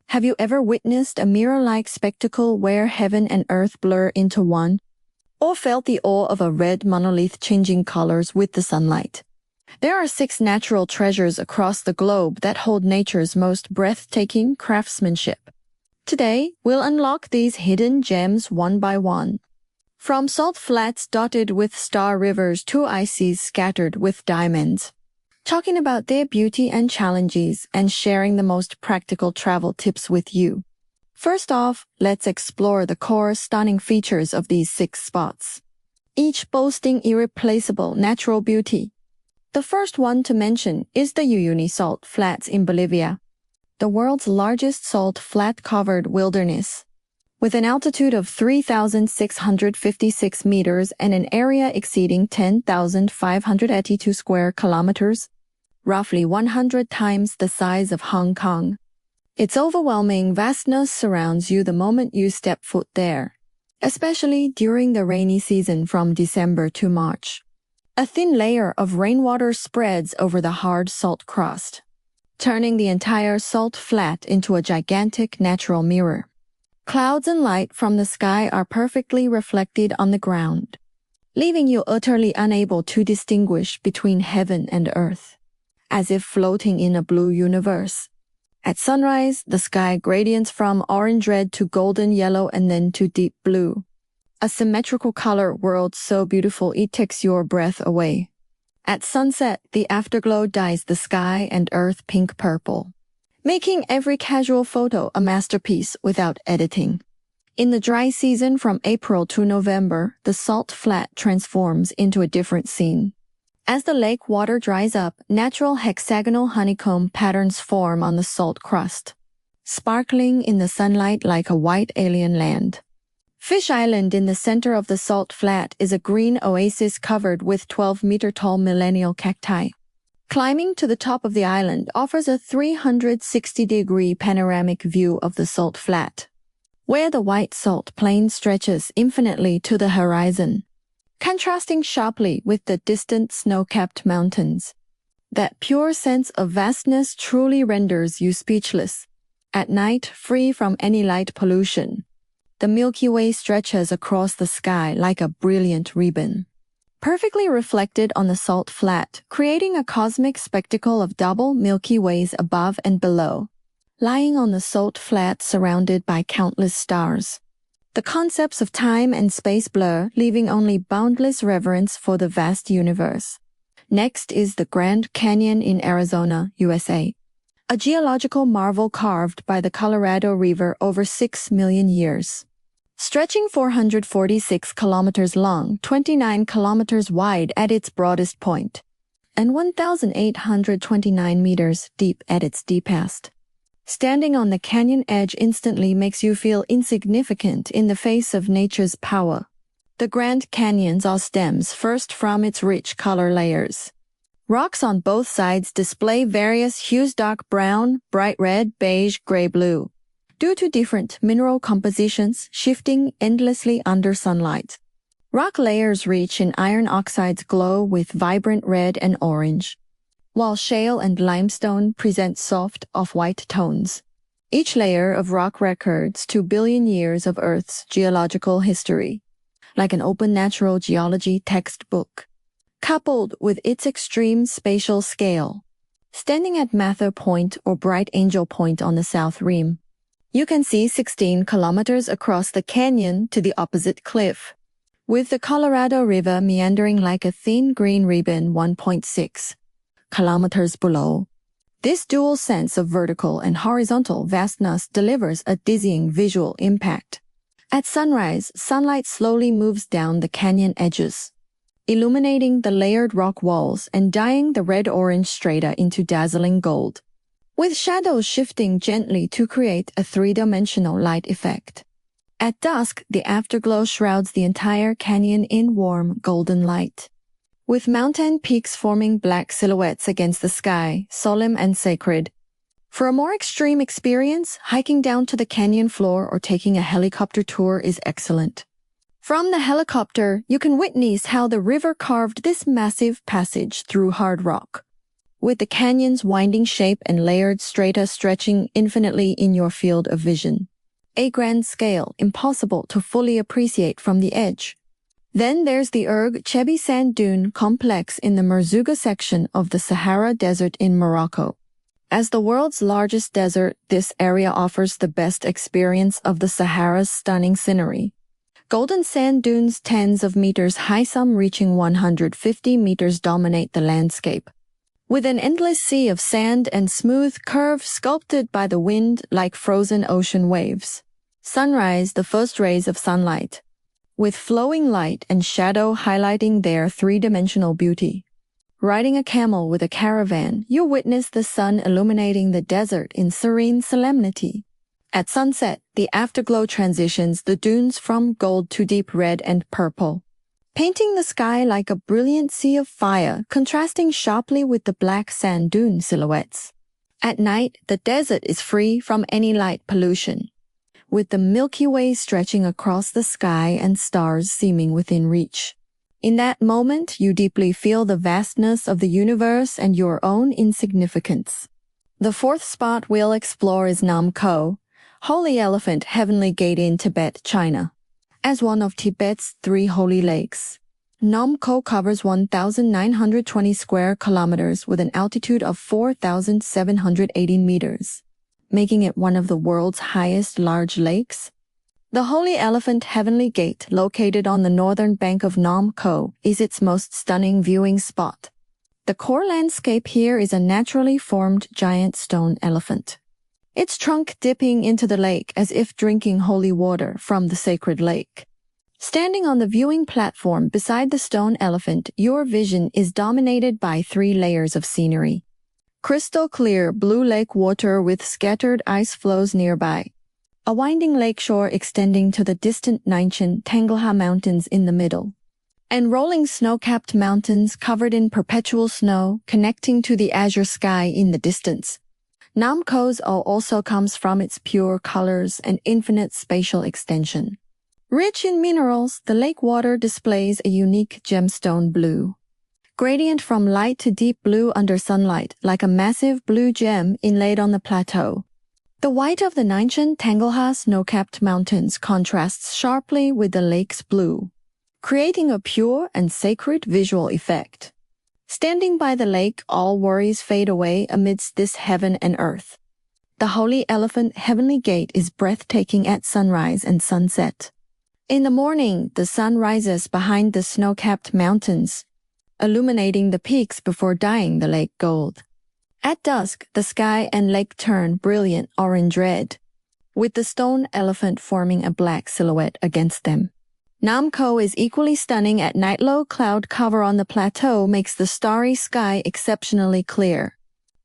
Have you ever witnessed a mirror-like spectacle where heaven and earth blur into one? Or felt the awe of a red monolith changing colors with the sunlight? There are 6 natural treasures across the globe that hold nature's most breathtaking craftsmanship. Today, we'll unlock these hidden gems one by one. From salt flats dotted with star rivers to ice seas scattered with diamonds. Talking about their beauty and challenges and sharing the most practical travel tips with you. First off, let's explore the core stunning features of these 6 spots, each boasting irreplaceable natural beauty. The first one to mention is the Uyuni salt flats in Bolivia, the world's largest salt flat-covered wilderness. With an altitude of 3,656 meters and an area exceeding 10,582 square kilometers, roughly 100 times the size of Hong Kong. Its overwhelming vastness surrounds you the moment you step foot there, especially during the rainy season from December to March. A thin layer of rainwater spreads over the hard salt crust, turning the entire salt flat into a gigantic natural mirror. Clouds and light from the sky are perfectly reflected on the ground, leaving you utterly unable to distinguish between heaven and earth, as if floating in a blue universe. At sunrise, the sky gradients from orange-red to golden yellow and then to deep blue. A symmetrical color world so beautiful it takes your breath away. At sunset, the afterglow dyes the sky and earth pink-purple, making every casual photo a masterpiece without editing. In the dry season from April to November, the salt flat transforms into a different scene. As the lake water dries up, natural hexagonal honeycomb patterns form on the salt crust, sparkling in the sunlight like a white alien land. Fish Island in the center of the salt flat is a green oasis covered with 12-meter-tall millennial cacti. Climbing to the top of the island offers a 360-degree panoramic view of the salt flat, where the white salt plain stretches infinitely to the horizon, contrasting sharply with the distant snow-capped mountains. That pure sense of vastness truly renders you speechless. At night, free from any light pollution, the Milky Way stretches across the sky like a brilliant ribbon, perfectly reflected on the salt flat, creating a cosmic spectacle of double Milky Ways above and below, lying on the salt flat surrounded by countless stars. The concepts of time and space blur, leaving only boundless reverence for the vast universe. Next is the Grand Canyon in Arizona, USA. A geological marvel carved by the Colorado River over 6 million years. Stretching 446 kilometers long, 29 kilometers wide at its broadest point, and 1,829 meters deep at its deepest. Standing on the canyon edge instantly makes you feel insignificant in the face of nature's power. The Grand Canyon's all stems first from its rich color layers. Rocks on both sides display various hues: dark brown, bright red, beige, gray, blue, due to different mineral compositions shifting endlessly under sunlight. Rock layers rich in iron oxides glow with vibrant red and orange, while shale and limestone present soft off-white tones. Each layer of rock records 2 billion years of Earth's geological history, like an open natural geology textbook, coupled with its extreme spatial scale. Standing at Mather Point or Bright Angel Point on the south rim, you can see 16 kilometers across the canyon to the opposite cliff, with the Colorado River meandering like a thin green ribbon 1.6 kilometers below. This dual sense of vertical and horizontal vastness delivers a dizzying visual impact. At sunrise, sunlight slowly moves down the canyon edges, illuminating the layered rock walls and dyeing the red-orange strata into dazzling gold, with shadows shifting gently to create a 3-dimensional light effect. At dusk, the afterglow shrouds the entire canyon in warm, golden light, with mountain peaks forming black silhouettes against the sky, solemn and sacred. For a more extreme experience, hiking down to the canyon floor or taking a helicopter tour is excellent. From the helicopter, you can witness how the river carved this massive passage through hard rock, with the canyon's winding shape and layered strata stretching infinitely in your field of vision. A grand scale impossible to fully appreciate from the edge. Then there's the Erg Chebi Sand Dune Complex in the Merzouga section of the Sahara Desert in Morocco. As the world's largest desert, this area offers the best experience of the Sahara's stunning scenery. Golden sand dunes tens of meters high, some reaching 150 meters, dominate the landscape, with an endless sea of sand and smooth curves sculpted by the wind like frozen ocean waves. Sunrise, the first rays of sunlight, with flowing light and shadow highlighting their three-dimensional beauty. Riding a camel with a caravan, you witness the sun illuminating the desert in serene solemnity. At sunset, the afterglow transitions the dunes from gold to deep red and purple, painting the sky like a brilliant sea of fire, contrasting sharply with the black sand dune silhouettes. At night, the desert is free from any light pollution, with the Milky Way stretching across the sky and stars seeming within reach. In that moment, you deeply feel the vastness of the universe and your own insignificance. The fourth spot we'll explore is Nam Ko, Holy Elephant Heavenly Gate in Tibet, China. As one of Tibet's 3 holy lakes, Nam Ko covers 1,920 square kilometers with an altitude of 4,780 meters, making it one of the world's highest large lakes. The Holy Elephant Heavenly Gate, located on the northern bank of Nam Ko, is its most stunning viewing spot. The core landscape here is a naturally formed giant stone elephant, its trunk dipping into the lake as if drinking holy water from the sacred lake. Standing on the viewing platform beside the stone elephant, your vision is dominated by 3 layers of scenery. Crystal clear blue lake water with scattered ice flows nearby, a winding lakeshore extending to the distant Nanshan Tangleha Mountains in the middle, and rolling snow-capped mountains covered in perpetual snow connecting to the azure sky in the distance. Nam Ko's awe also comes from its pure colors and infinite spatial extension. Rich in minerals, the lake water displays a unique gemstone blue, gradient from light to deep blue under sunlight, like a massive blue gem inlaid on the plateau. The white of the Nanshan Tangleha snow-capped mountains contrasts sharply with the lake's blue, creating a pure and sacred visual effect. Standing by the lake, all worries fade away amidst this heaven and earth. The Holy Elephant Heavenly Gate is breathtaking at sunrise and sunset. In the morning, the sun rises behind the snow-capped mountains, illuminating the peaks before dyeing the lake gold. At dusk, the sky and lake turn brilliant orange-red, with the stone elephant forming a black silhouette against them. Nam Ko is equally stunning at night. Low cloud cover on the plateau makes the starry sky exceptionally clear,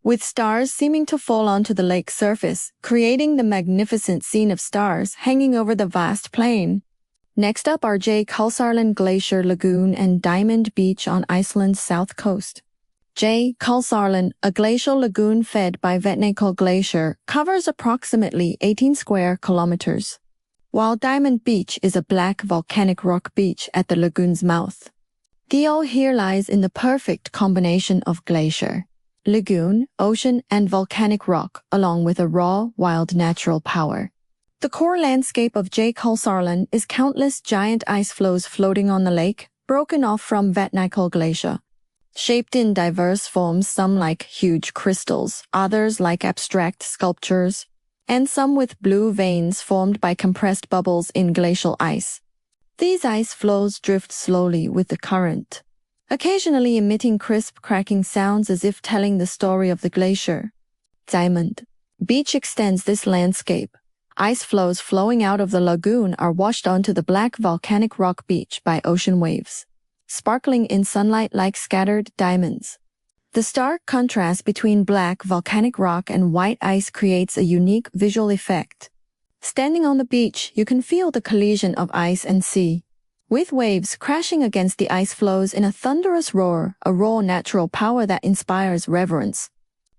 with stars seeming to fall onto the lake's surface, creating the magnificent scene of stars hanging over the vast plain. Next up are Jökulsárlón Glacier Lagoon and Diamond Beach on Iceland's south coast. Jökulsárlón, a glacial lagoon fed by Vatnajökull Glacier, covers approximately 18 square kilometers, while Diamond Beach is a black volcanic rock beach at the lagoon's mouth. The awe here lies in the perfect combination of glacier, lagoon, ocean, and volcanic rock, along with a raw, wild natural power. The core landscape of Jökulsárlón is countless giant ice flows floating on the lake, broken off from Vatnajökull Glacier, shaped in diverse forms, some like huge crystals, others like abstract sculptures, and some with blue veins formed by compressed bubbles in glacial ice. These ice flows drift slowly with the current, occasionally emitting crisp cracking sounds as if telling the story of the glacier. Diamond Beach extends this landscape. Ice flows flowing out of the lagoon are washed onto the black volcanic rock beach by ocean waves, sparkling in sunlight like scattered diamonds. The stark contrast between black volcanic rock and white ice creates a unique visual effect. Standing on the beach, you can feel the collision of ice and sea, with waves crashing against the ice floes in a thunderous roar, a raw natural power that inspires reverence.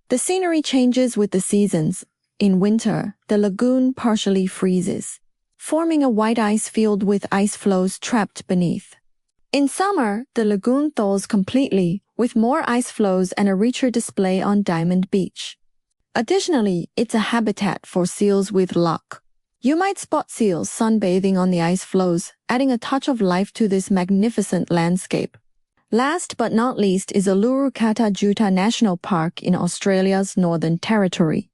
The scenery changes with the seasons. In winter, the lagoon partially freezes, forming a white ice field with ice floes trapped beneath. In summer, the lagoon thaws completely, with more ice flows and a richer display on Diamond Beach. Additionally, it's a habitat for seals with luck. You might spot seals sunbathing on the ice floes, adding a touch of life to this magnificent landscape. Last but not least is Uluru-Kata Tjuta National Park in Australia's Northern Territory.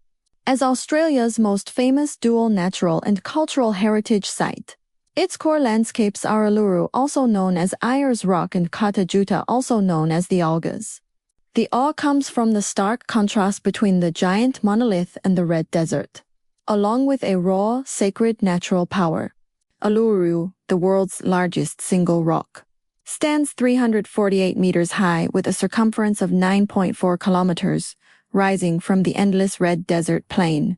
As Australia's most famous dual natural and cultural heritage site, its core landscapes are Uluru, also known as Ayers Rock, and Kata Tjuta, also known as the Algas. The awe comes from the stark contrast between the giant monolith and the red desert, along with a raw, sacred natural power. Uluru, the world's largest single rock, stands 348 meters high with a circumference of 9.4 kilometers, rising from the endless red desert plain.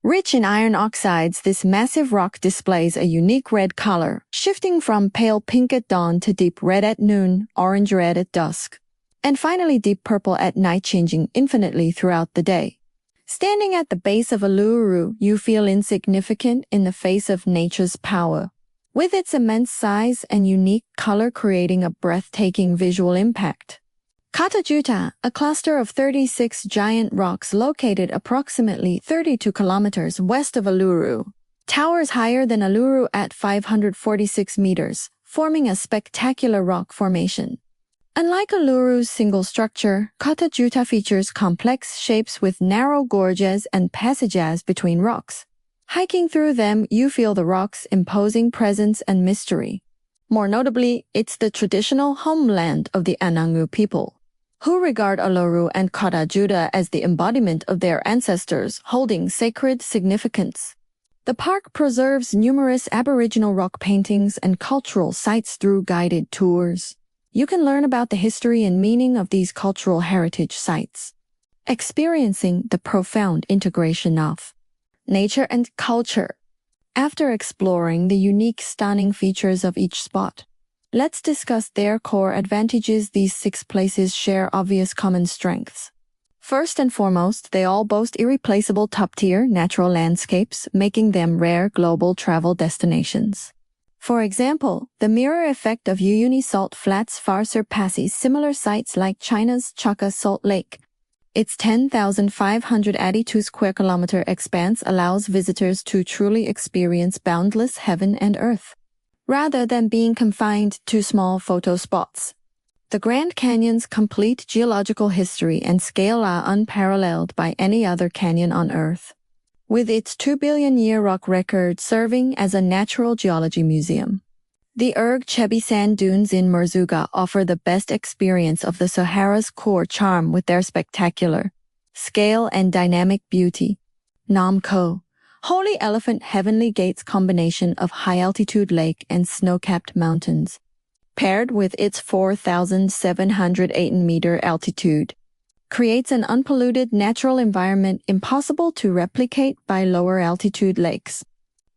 Rich in iron oxides, this massive rock displays a unique red color, shifting from pale pink at dawn to deep red at noon, orange red at dusk, and finally deep purple at night, changing infinitely throughout the day. Standing at the base of Uluru, you feel insignificant in the face of nature's power, with its immense size and unique color creating a breathtaking visual impact. Kata Tjuta, a cluster of 36 giant rocks located approximately 32 kilometers west of Uluru, towers higher than Uluru at 546 meters, forming a spectacular rock formation. Unlike Uluru's single structure, Kata Tjuta features complex shapes with narrow gorges and passages between rocks. Hiking through them, you feel the rock's imposing presence and mystery. More notably, it's the traditional homeland of the Anangu people, who regard Uluru and Kata Tjuta as the embodiment of their ancestors, holding sacred significance. The park preserves numerous Aboriginal rock paintings and cultural sites through guided tours. You can learn about the history and meaning of these cultural heritage sites, experiencing the profound integration of nature and culture. After exploring the unique, stunning features of each spot, let's discuss their core advantages. These 6 places share obvious common strengths. First and foremost, they all boast irreplaceable top-tier natural landscapes, making them rare global travel destinations. For example, the mirror effect of Uyuni salt flats far surpasses similar sites like China's Chaka Salt Lake. Its 10,582 square kilometer expanse allows visitors to truly experience boundless heaven and earth, rather than being confined to small photo spots. The Grand Canyon's complete geological history and scale are unparalleled by any other canyon on Earth, with its 2 billion-year rock record serving as a natural geology museum. The Chebi sand dunes in Merzouga offer the best experience of the Sahara's core charm with their spectacular scale and dynamic beauty. Namko, Holy Elephant Heavenly Gates combination of high-altitude lake and snow-capped mountains, paired with its 4,708-meter altitude, creates an unpolluted natural environment impossible to replicate by lower-altitude lakes.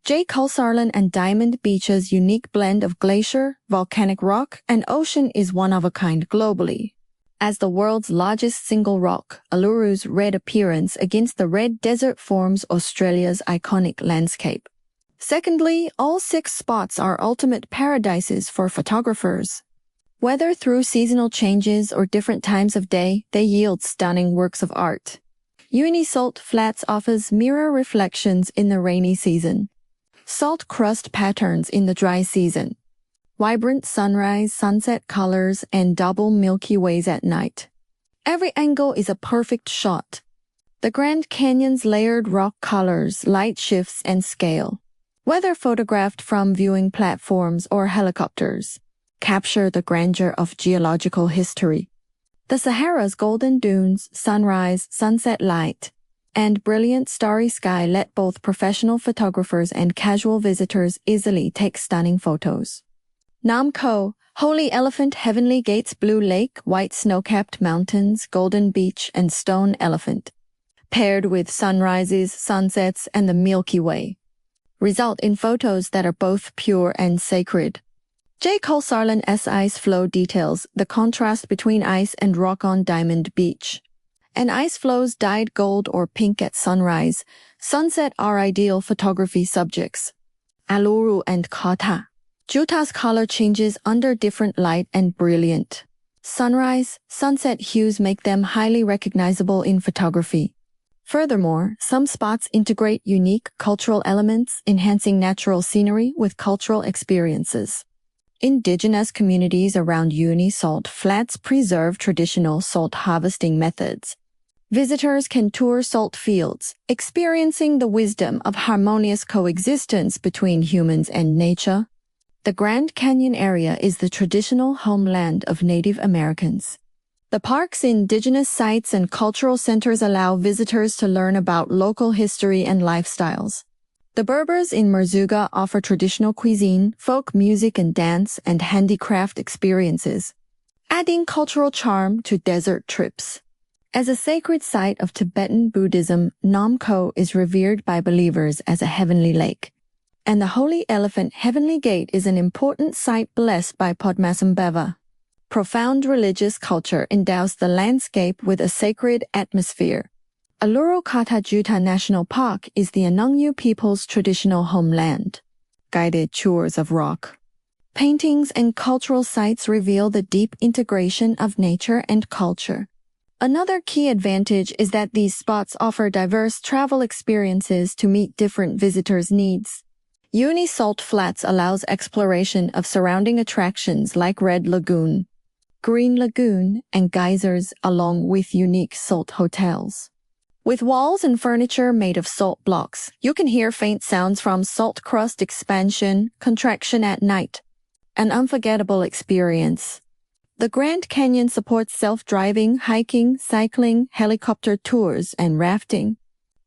Jökulsárlón and Diamond Beach's unique blend of glacier, volcanic rock, and ocean is one of a kind globally. As the world's largest single rock, Uluru's red appearance against the red desert forms Australia's iconic landscape. Secondly, all 6 spots are ultimate paradises for photographers. Whether through seasonal changes or different times of day, they yield stunning works of art. Uyuni Salt Flats offers mirror reflections in the rainy season, salt crust patterns in the dry season, vibrant sunrise, sunset colors, and double Milky Ways at night. Every angle is a perfect shot. The Grand Canyon's layered rock colors, light shifts, and scale, whether photographed from viewing platforms or helicopters, capture the grandeur of geological history. The Sahara's golden dunes, sunrise, sunset light, and brilliant starry sky let both professional photographers and casual visitors easily take stunning photos. Namko, Holy Elephant Heavenly Gates Blue Lake, white snow-capped mountains, golden beach, and stone elephant, paired with sunrises, sunsets, and the Milky Way, result in photos that are both pure and sacred. Jökulsárlón's ice flow details the contrast between ice and rock on Diamond Beach. And ice flows dyed gold or pink at sunrise, sunset are ideal photography subjects. Uluru and Kata Tjuta's color changes under different light and brilliant, Sunrise, sunset hues make them highly recognizable in photography. Furthermore, some spots integrate unique cultural elements, enhancing natural scenery with cultural experiences. Indigenous communities around Uyuni salt flats preserve traditional salt harvesting methods. Visitors can tour salt fields, experiencing the wisdom of harmonious coexistence between humans and nature. The Grand Canyon area is the traditional homeland of Native Americans. The park's indigenous sites and cultural centers allow visitors to learn about local history and lifestyles. The Berbers in Merzouga offer traditional cuisine, folk music and dance, and handicraft experiences, adding cultural charm to desert trips. As a sacred site of Tibetan Buddhism, Namko is revered by believers as a heavenly lake. And the Holy Elephant Heavenly Gate is an important site blessed by Padmasambhava. Profound religious culture endows the landscape with a sacred atmosphere. Uluru-Kata Tjuta National Park is the Anungyu people's traditional homeland. Guided tours of rock paintings and cultural sites reveal the deep integration of nature and culture. Another key advantage is that these spots offer diverse travel experiences to meet different visitors' needs. Uyuni Salt Flats allows exploration of surrounding attractions like Red Lagoon, Green Lagoon, and geysers, along with unique salt hotels. With walls and furniture made of salt blocks, you can hear faint sounds from salt crust expansion, contraction at night. An unforgettable experience. The Grand Canyon supports self-driving, hiking, cycling, helicopter tours, and rafting.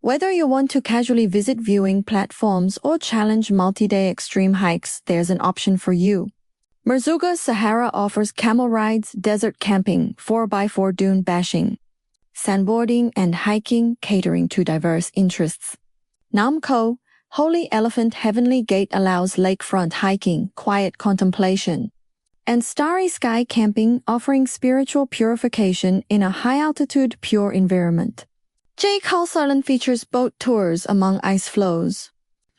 Whether you want to casually visit viewing platforms or challenge multi-day extreme hikes, there's an option for you. Merzouga Sahara offers camel rides, desert camping, 4x4 dune bashing, sandboarding, and hiking, catering to diverse interests. Namko, Holy Elephant Heavenly Gate allows lakefront hiking, quiet contemplation, and starry sky camping, offering spiritual purification in a high-altitude, pure environment. Jökulsárlón features boat tours among ice flows,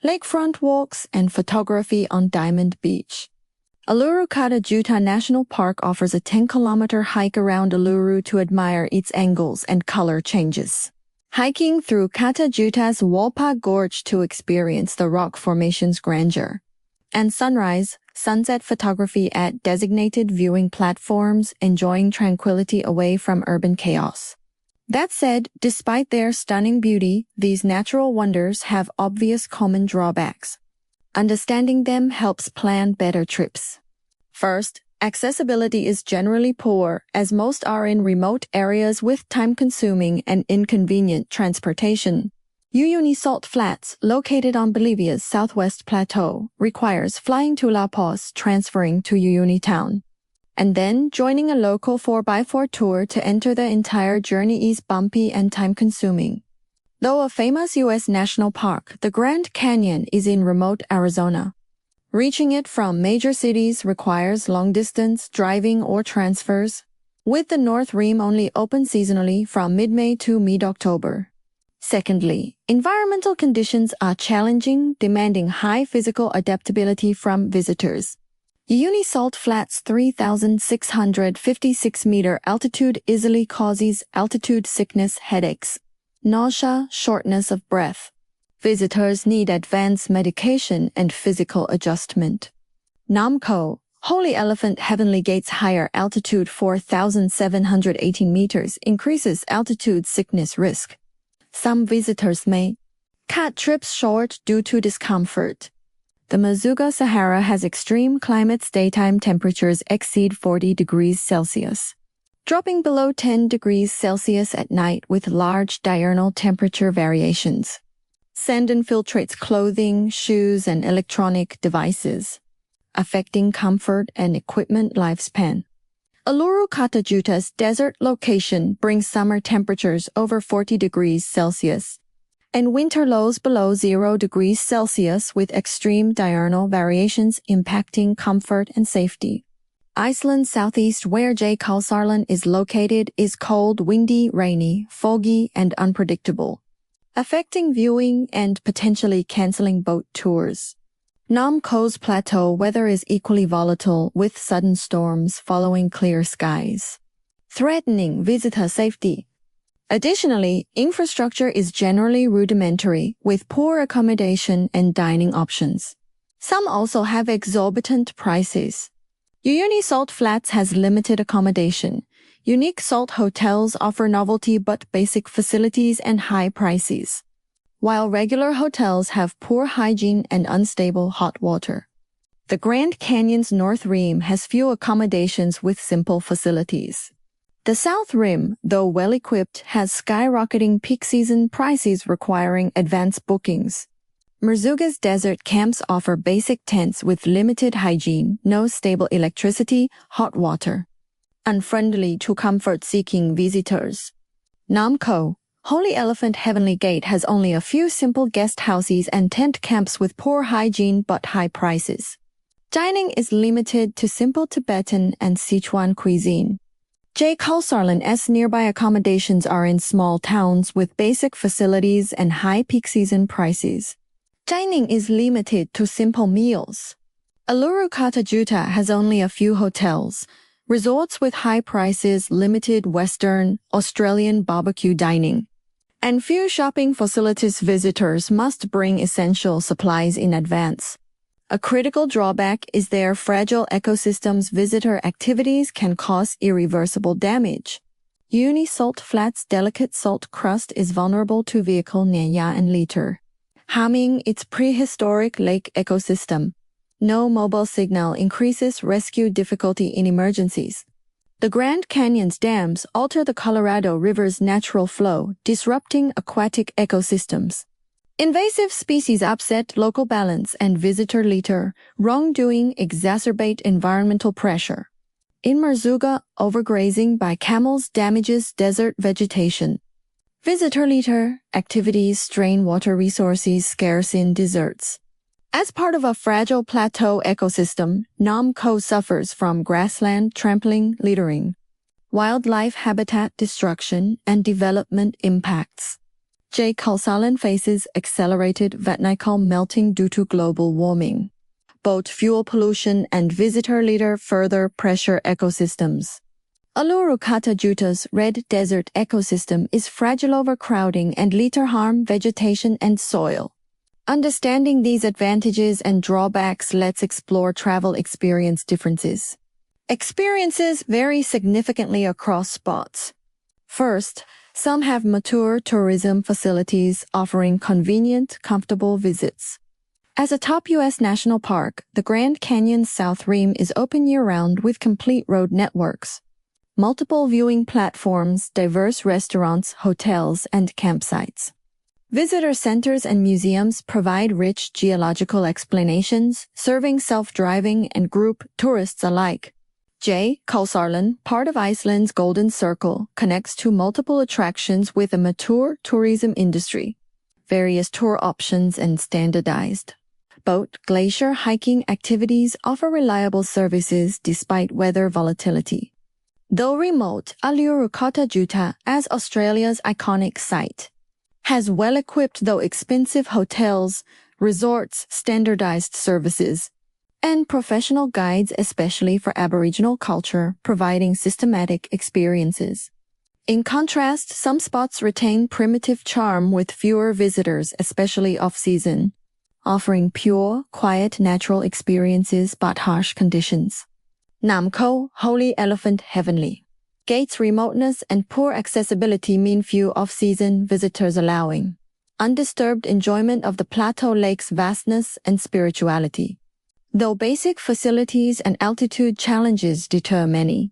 lakefront walks, and photography on Diamond Beach. Uluru-Kata Tjuta National Park offers a 10-kilometer hike around Uluru to admire its angles and color changes. Hiking through Kata Tjuta's Walpa Gorge to experience the rock formation's grandeur. And sunrise, sunset photography at designated viewing platforms, enjoying tranquility away from urban chaos. That said, despite their stunning beauty, these natural wonders have obvious common drawbacks. Understanding them helps plan better trips. First, accessibility is generally poor, as most are in remote areas with time-consuming and inconvenient transportation. Uyuni Salt Flats, located on Bolivia's southwest plateau, requires flying to La Paz, transferring to Uyuni town, and then joining a local 4x4 tour to enter the entire journey is bumpy and time-consuming. Though a famous U.S. national park, the Grand Canyon is in remote Arizona. Reaching it from major cities requires long-distance driving or transfers, with the North Rim only open seasonally from mid-May to mid-October. Secondly, environmental conditions are challenging, demanding high physical adaptability from visitors. Uyuni Salt Flats' 3,656-meter altitude easily causes altitude sickness, headaches, nausea, shortness of breath. Visitors need advanced medication and physical adjustment. Namko, Holy Elephant Heavenly Gate's higher altitude 4,718 meters increases altitude sickness risk. Some visitors may cut trips short due to discomfort. The Merzouga Sahara has extreme climates. Daytime temperatures exceed 40 degrees Celsius, dropping below 10 degrees Celsius at night with large diurnal temperature variations. Sand infiltrates clothing, shoes, and electronic devices, affecting comfort and equipment lifespan. Uluru-Kata Tjuta's desert location brings summer temperatures over 40 degrees Celsius and winter lows below 0 degrees Celsius with extreme diurnal variations impacting comfort and safety. Iceland's southeast, where Jökulsárlón is located, is cold, windy, rainy, foggy, and unpredictable, affecting viewing and potentially canceling boat tours. Nam Kho's plateau weather is equally volatile with sudden storms following clear skies, threatening visitor safety. Additionally, infrastructure is generally rudimentary with poor accommodation and dining options. Some also have exorbitant prices. Uyuni Salt Flats has limited accommodation. Unique salt hotels offer novelty but basic facilities and high prices, while regular hotels have poor hygiene and unstable hot water. The Grand Canyon's North Rim has few accommodations with simple facilities. The South Rim, though well-equipped, has skyrocketing peak season prices requiring advance bookings. Merzouga's desert camps offer basic tents with limited hygiene, no stable electricity, hot water, unfriendly to comfort-seeking visitors. Nam Kho, Holy Elephant Heavenly Gate has only a few simple guest houses and tent camps with poor hygiene but high prices. Dining is limited to simple Tibetan and Sichuan cuisine. Jökulsárlón's nearby accommodations are in small towns with basic facilities and high peak season prices. Dining is limited to simple meals. Uluru-Kata Tjuta has only a few hotels, resorts with high prices, limited Western, Australian barbecue dining, and few shopping facilities. Visitors must bring essential supplies in advance. A critical drawback is their fragile ecosystems. Visitor activities can cause irreversible damage. Uyuni Salt Flats' delicate salt crust is vulnerable to vehicle nenya and litter, harming its prehistoric lake ecosystem. No mobile signal increases rescue difficulty in emergencies. The Grand Canyon's dams alter the Colorado River's natural flow, disrupting aquatic ecosystems. Invasive species upset local balance and visitor litter, wrongdoing exacerbate environmental pressure. In Merzouga, overgrazing by camels damages desert vegetation. Visitor litter activities strain water resources scarce in deserts. As part of a fragile plateau ecosystem, Nam Kho suffers from grassland trampling, littering, wildlife habitat destruction, and development impacts. Jökulsárlón faces accelerated volcanic melting due to global warming. Both fuel pollution and visitor litter further pressure ecosystems. Uluru-Kata Tjuta's red desert ecosystem is fragile. Overcrowding and litter harm vegetation and soil. Understanding these advantages and drawbacks, let's explore travel experience differences. Experiences vary significantly across spots. First, some have mature tourism facilities offering convenient, comfortable visits. As a top U.S. national park, the Grand Canyon's South Rim is open year-round with complete road networks, multiple viewing platforms, diverse restaurants, hotels, and campsites. Visitor centers and museums provide rich geological explanations, serving self-driving and group tourists alike. Jökulsárlón, part of Iceland's Golden Circle, connects to multiple attractions with a mature tourism industry, various tour options, and standardized boat, glacier hiking activities offer reliable services despite weather volatility. Though remote, Uluru-Kata Tjuta, as Australia's iconic site, has well-equipped though expensive hotels, resorts, standardized services, and professional guides especially for Aboriginal culture, providing systematic experiences. In contrast, some spots retain primitive charm with fewer visitors, especially off-season, offering pure, quiet, natural experiences but harsh conditions. Nam Kho, Holy Elephant Heavenly Gate's remoteness and poor accessibility mean few off-season visitors, allowing undisturbed enjoyment of the plateau lake's vastness and spirituality. Though basic facilities and altitude challenges deter many,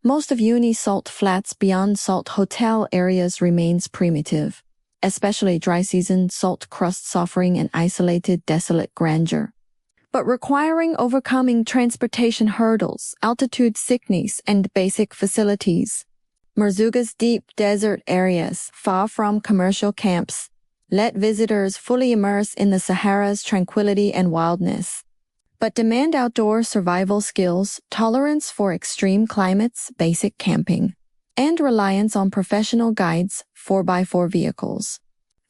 most of Uyuni Salt Flats beyond salt hotel areas remains primitive, especially dry season salt crusts offering an isolated, desolate grandeur, but requiring overcoming transportation hurdles, altitude sickness, and basic facilities. Merzouga's deep desert areas, far from commercial camps, let visitors fully immerse in the Sahara's tranquility and wildness, but demand outdoor survival skills, tolerance for extreme climates, basic camping, and reliance on professional guides, 4x4 vehicles.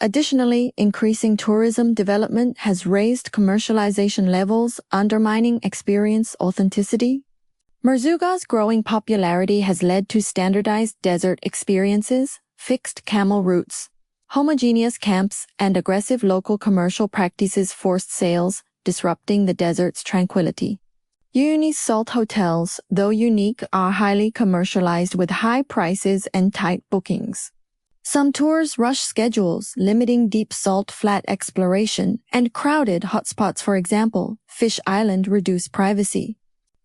Additionally, increasing tourism development has raised commercialization levels, undermining experience authenticity. Merzouga's growing popularity has led to standardized desert experiences, fixed camel routes, homogeneous camps, and aggressive local commercial practices forced sales, disrupting the desert's tranquility. Uyuni's salt hotels, though unique, are highly commercialized with high prices and tight bookings. Some tours rush schedules, limiting deep salt flat exploration, and crowded hotspots, for example, Fish Island, reduce privacy.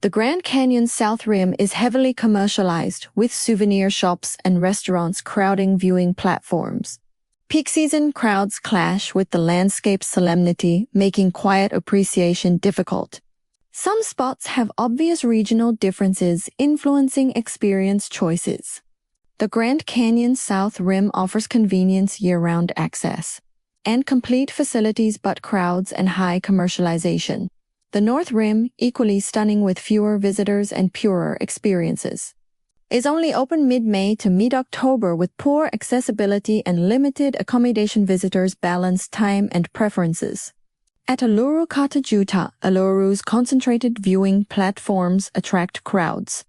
The Grand Canyon's South Rim is heavily commercialized, with souvenir shops and restaurants crowding viewing platforms. Peak season crowds clash with the landscape's solemnity, making quiet appreciation difficult. Some spots have obvious regional differences influencing experience choices. The Grand Canyon's South Rim offers convenience year-round access and complete facilities but crowds and high commercialization. The North Rim, equally stunning with fewer visitors and purer experiences, is only open mid-May to mid-October with poor accessibility and limited accommodation. Visitors balance time and preferences. At Uluru-Kata, Tjuta, Uluru's concentrated viewing platforms attract crowds,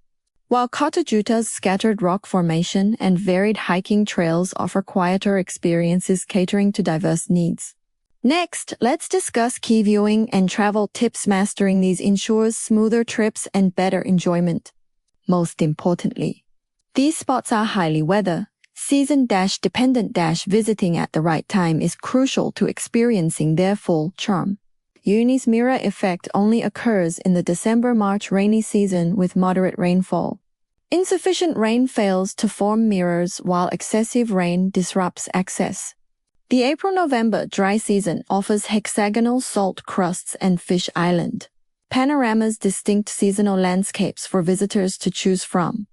while Kata Tjuta's scattered rock formation and varied hiking trails offer quieter experiences catering to diverse needs. Next, let's discuss key viewing and travel tips. Mastering these ensures smoother trips and better enjoyment. Most importantly, these spots are highly weather season-dependent. Visiting at the right time is crucial to experiencing their full charm. Uyuni's mirror effect only occurs in the December-March rainy season with moderate rainfall. Insufficient rain fails to form mirrors while excessive rain disrupts access. The April-November dry season offers hexagonal salt crusts and Fish Island panoramas, distinct seasonal landscapes for visitors to choose from.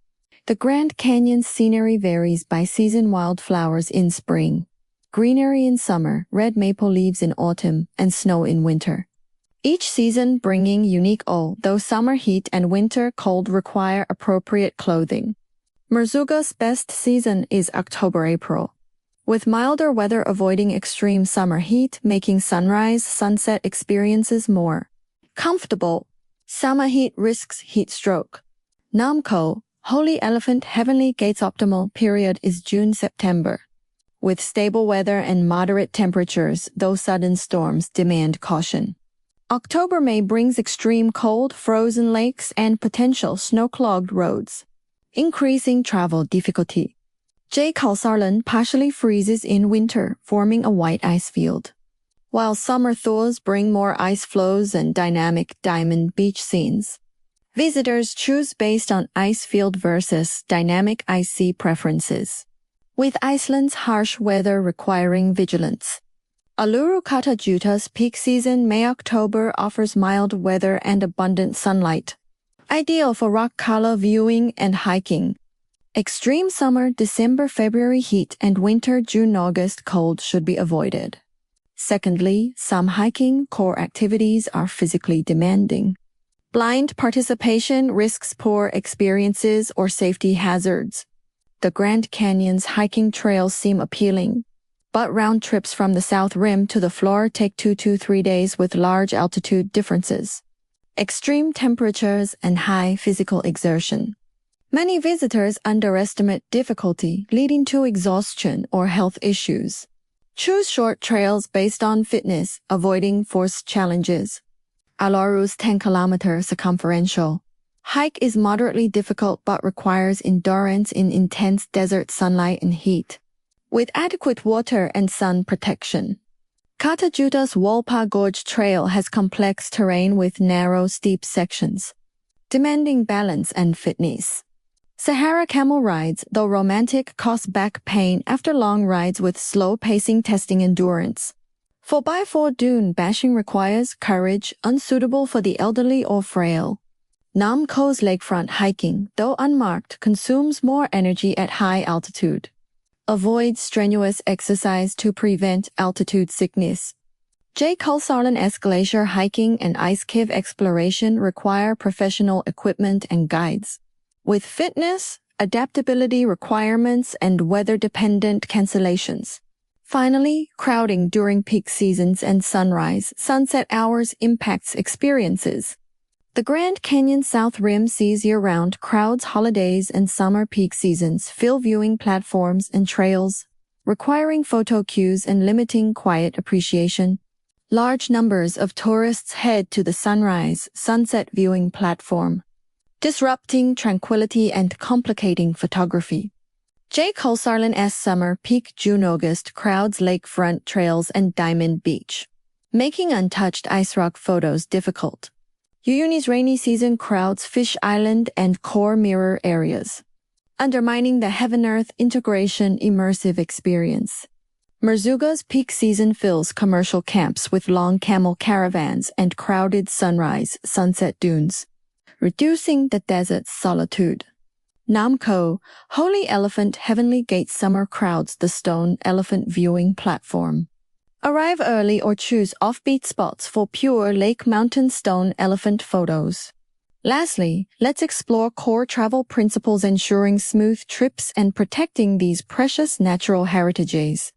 The Grand Canyon's scenery varies by season: wildflowers in spring, greenery in summer, red maple leaves in autumn, and snow in winter. Each season bringing unique awe, though summer heat and winter cold require appropriate clothing. Merzouga's best season is October-April, with milder weather avoiding extreme summer heat, making sunrise-sunset experiences more comfortable. Summer heat risks heat stroke. Namco, Holy Elephant Heavenly Gate's optimal period is June-September, with stable weather and moderate temperatures, though sudden storms demand caution. October-May brings extreme cold, frozen lakes, and potential snow-clogged roads, increasing travel difficulty. Jökulsárlón partially freezes in winter, forming a white ice field, while summer thaws bring more ice flows and dynamic diamond beach scenes. Visitors choose based on ice field versus dynamic ice sea preferences, with Iceland's harsh weather requiring vigilance. Uluru-Kata, Tjuta's peak season May-October offers mild weather and abundant sunlight, ideal for rock-color viewing and hiking. Extreme summer December-February heat and winter June-August cold should be avoided. Secondly, some hiking core activities are physically demanding. Blind participation risks poor experiences or safety hazards. The Grand Canyon's hiking trails seem appealing, but round trips from the South Rim to the floor take 2 to 3 days with large altitude differences, extreme temperatures, and high physical exertion. Many visitors underestimate difficulty, leading to exhaustion or health issues. Choose short trails based on fitness, avoiding forced challenges. Uluru's 10-kilometer circumferential hike is moderately difficult but requires endurance in intense desert sunlight and heat, with adequate water and sun protection. Kata Tjuta's Walpa Gorge Trail has complex terrain with narrow, steep sections, demanding balance and fitness. Sahara camel rides, though romantic, cause back pain after long rides with slow pacing, testing endurance. 4x4 dune bashing requires courage, unsuitable for the elderly or frail. Namco's lakefront hiking, though unmarked, consumes more energy at high altitude. Avoid strenuous exercise to prevent altitude sickness. Jökulsárlón glacier hiking and ice cave exploration require professional equipment and guides, with fitness, adaptability requirements, and weather-dependent cancellations. Finally, crowding during peak seasons and sunrise-sunset hours impacts experiences. The Grand Canyon South Rim sees year-round crowds. Holidays and summer peak seasons fill viewing platforms and trails, requiring photo queues and limiting quiet appreciation. Large numbers of tourists head to the sunrise-sunset viewing platform, disrupting tranquility and complicating photography. Jökulsárlón's summer peak June-August crowds lakefront trails and Diamond Beach, making untouched ice rock photos difficult. Uyuni's rainy season crowds Fish Island and core mirror areas, undermining the heaven-earth integration immersive experience. Merzouga's peak season fills commercial camps with long camel caravans and crowded sunrise-sunset dunes, reducing the desert's solitude. Namco, Holy Elephant Heavenly Gate summer crowds the Stone Elephant viewing platform. Arrive early or choose offbeat spots for pure Lake Mountain Stone Elephant photos. Lastly, let's explore core travel principles ensuring smooth trips and protecting these precious natural heritages.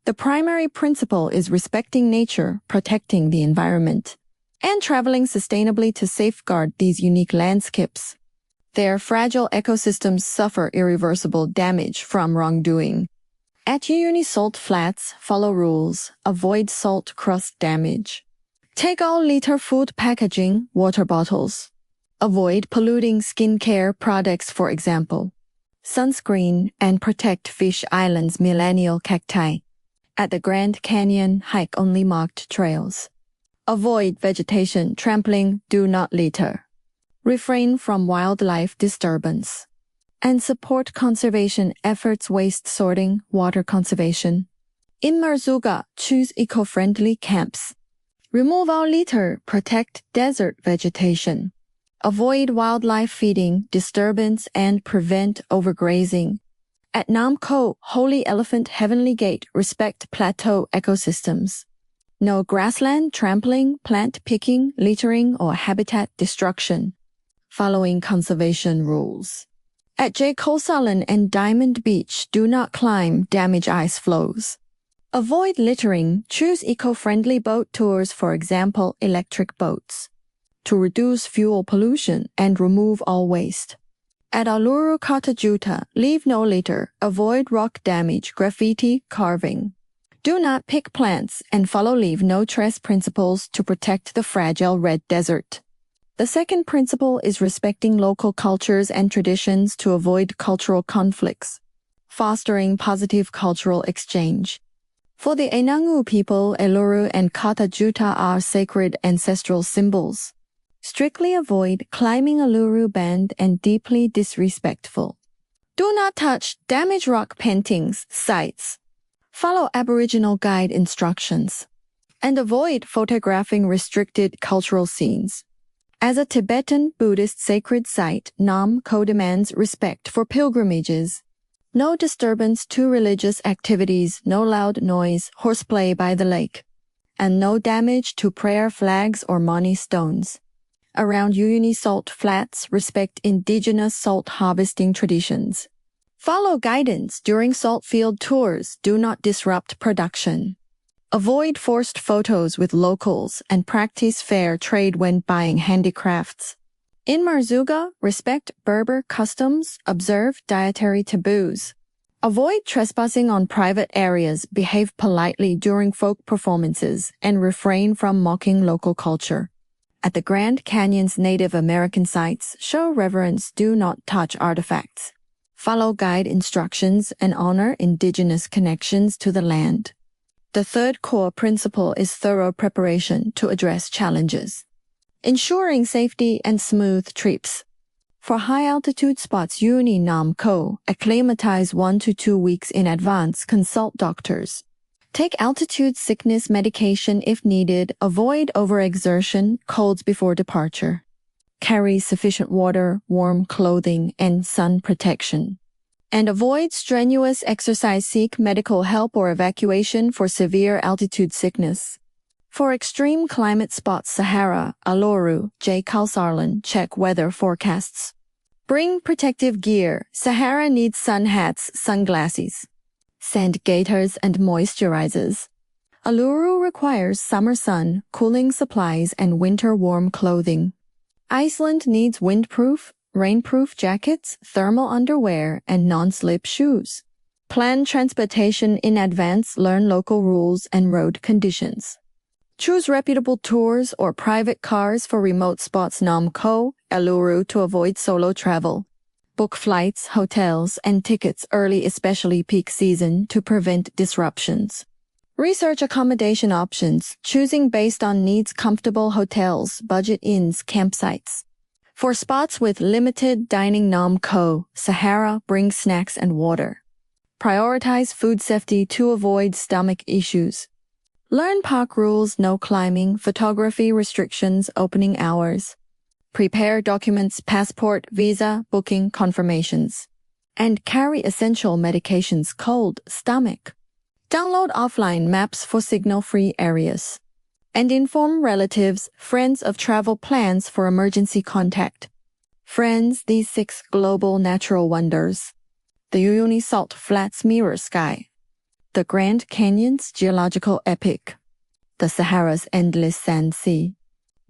The primary principle is respecting nature, protecting the environment, and traveling sustainably to safeguard these unique landscapes. Their fragile ecosystems suffer irreversible damage from wrongdoing. At Uyuni Salt Flats, follow rules, avoid salt crust damage. Take all-liter food packaging, water bottles. Avoid polluting skincare products, for example. Sunscreen, and protect Fish Island's millennial cacti. At the Grand Canyon, hike only marked trails. Avoid vegetation trampling, do not litter. Refrain from wildlife disturbance. And support conservation efforts, waste sorting, water conservation. In Merzouga, choose eco-friendly camps. Remove all litter, protect desert vegetation. Avoid wildlife feeding, disturbance, and prevent overgrazing. At Namco, Holy Elephant Heavenly Gate, respect plateau ecosystems. No grassland trampling, plant picking, littering, or habitat destruction. Following conservation rules. At Jökulsárlón and Diamond Beach, do not climb, damage ice flows. Avoid littering, choose eco-friendly boat tours, for example, electric boats, to reduce fuel pollution and remove all waste. At Uluru-Kata Tjuta, leave no litter, avoid rock damage, graffiti, carving. Do not pick plants and follow leave no trace principles to protect the fragile red desert. The second principle is respecting local cultures and traditions to avoid cultural conflicts, fostering positive cultural exchange. For the Enangu people, Uluru and Kata Tjuta are sacred ancestral symbols. Strictly avoid climbing Uluru band and deeply disrespectful. Do not touch damaged rock paintings, sites. Follow Aboriginal guide instructions. And avoid photographing restricted cultural scenes. As a Tibetan Buddhist sacred site, Namco demands respect for pilgrimages. No disturbance to religious activities, no loud noise, horseplay by the lake. And no damage to prayer flags or mani stones. Around Uyuni Salt Flats, respect indigenous salt harvesting traditions. Follow guidance during salt field tours, do not disrupt production. Avoid forced photos with locals and practice fair trade when buying handicrafts. In Merzouga, respect Berber customs, observe dietary taboos. Avoid trespassing on private areas, behave politely during folk performances, and refrain from mocking local culture. At the Grand Canyon's Native American sites, show reverence, do not touch artifacts. Follow guide instructions and honor indigenous connections to the land. The third core principle is thorough preparation to address challenges, ensuring safety and smooth trips. For high-altitude spots, Uyuni Namco, acclimatize 1 to 2 weeks in advance, consult doctors. Take altitude sickness medication if needed, avoid overexertion, colds before departure. Carry sufficient water, warm clothing, and sun protection. And avoid strenuous exercise, seek medical help or evacuation for severe altitude sickness. For extreme climate spots, Sahara, Uluru, Jökulsárlón, check weather forecasts. Bring protective gear. Sahara needs sun hats, sunglasses. sand gators, and moisturizers. Uluru requires summer sun, cooling supplies, and winter warm clothing. Iceland needs windproof, rainproof jackets, thermal underwear, and non-slip shoes. Plan transportation in advance, learn local rules and road conditions. Choose reputable tours or private cars for remote spots Namco, Uluru to avoid solo travel. Book flights, hotels, and tickets early, especially peak season, to prevent disruptions. Research accommodation options, choosing based on needs comfortable hotels, budget inns, campsites. For spots with limited dining Namco, Sahara, bring snacks and water. Prioritize food safety to avoid stomach issues. Learn park rules, no climbing, photography restrictions, opening hours. Prepare documents, passport, visa, booking confirmations. And carry essential medications, cold, stomach. Download offline maps for signal-free areas. And inform relatives, friends of travel plans for emergency contact. Friends, these 6 global natural wonders. The Uyuni Salt Flats Mirror Sky. The Grand Canyon's Geological Epic. The Sahara's Endless Sand Sea.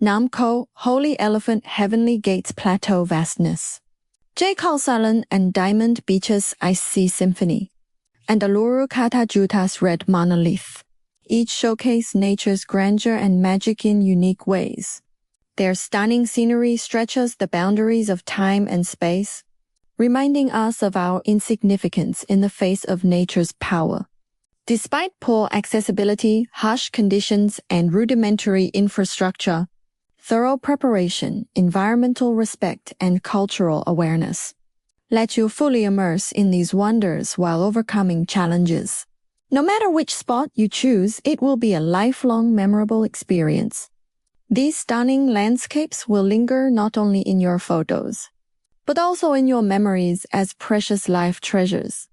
Namco, Holy Elephant Heavenly Gates Plateau Vastness. Jökulsárlón and Diamond Beach's Ice Sea Symphony. And Uluru-Kata Tjuta's Red Monolith. Each showcase nature's grandeur and magic in unique ways. Their stunning scenery stretches the boundaries of time and space, reminding us of our insignificance in the face of nature's power. Despite poor accessibility, harsh conditions, and rudimentary infrastructure, thorough preparation, environmental respect, and cultural awareness let you fully immerse in these wonders while overcoming challenges. No matter which spot you choose, it will be a lifelong memorable experience. These stunning landscapes will linger not only in your photos, but also in your memories as precious life treasures.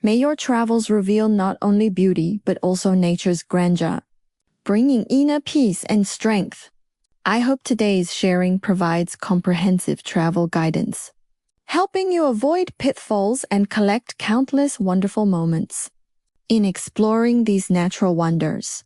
May your travels reveal not only beauty, but also nature's grandeur, bringing inner peace and strength. I hope today's sharing provides comprehensive travel guidance, helping you avoid pitfalls and collect countless wonderful moments in exploring these natural wonders.